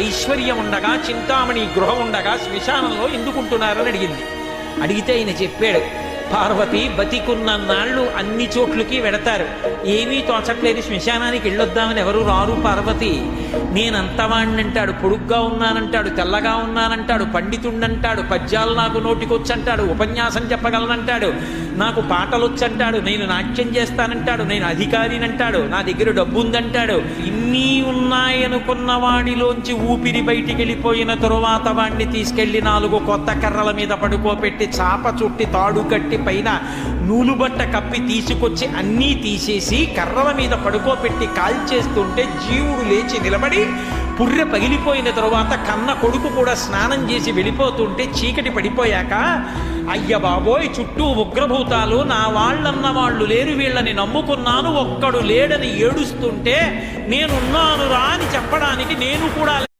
ఐశ్వర్యం ఉండగా, చింతామణి గృహం ఉండగా శ్మశానంలో ఎందుకుంటున్నారని అడిగింది. అడిగితే ఆయన చెప్పాడు, పార్వతి బతికున్న నాళ్ళు అన్ని చోట్లకి వెడతారు, ఏమీ తోచట్లేదు, శ్మశానానికి వెళ్ళొద్దామని ఎవరు రారు పార్వతి. నేనంతవాణ్ణంటాడు, పొడుగ్గా ఉన్నానంటాడు, తెల్లగా ఉన్నానంటాడు, పండితుండంటాడు, పద్యాలు నాకు నోటికొచ్చంటాడు, ఉపన్యాసం చెప్పగలనంటాడు, నాకు పాటలొచ్చంటాడు, నేను నాట్యం చేస్తానంటాడు, నేను అధికారినంటాడు, నా దగ్గర డబ్బు ఉందంటాడు. ఇన్ని ఉన్నాయనుకున్న వాడిలోంచి ఊపిరి బయటికి వెళ్ళిపోయిన తరువాత వాడిని తీసుకెళ్లి 4 కొత్త కర్రల మీద పడుకోబెట్టి చాప చుట్టి తాడు కట్టి పైన నూలుబట్ట కప్పి తీసుకొచ్చి అన్నీ తీసేసి కర్రల మీద పడుకోబెట్టి కాల్చేస్తుంటే జీవుడు లేచి నిలబడి పుర్రె పగిలిపోయిన తరువాత కన్న కొడుకు కూడా స్నానం చేసి వెళ్ళిపోతుంటే చీకటి పడిపోయాక, అయ్య బాబోయ్ చుట్టూ ఉగ్రభూతాలు, నా వాళ్ళన్న వాళ్ళు లేరు, వీళ్ళని నమ్ముకున్నాను, ఒక్కడు లేడని ఏడుస్తుంటే నేనున్నాను రా అని చెప్పడానికి నేను కూడా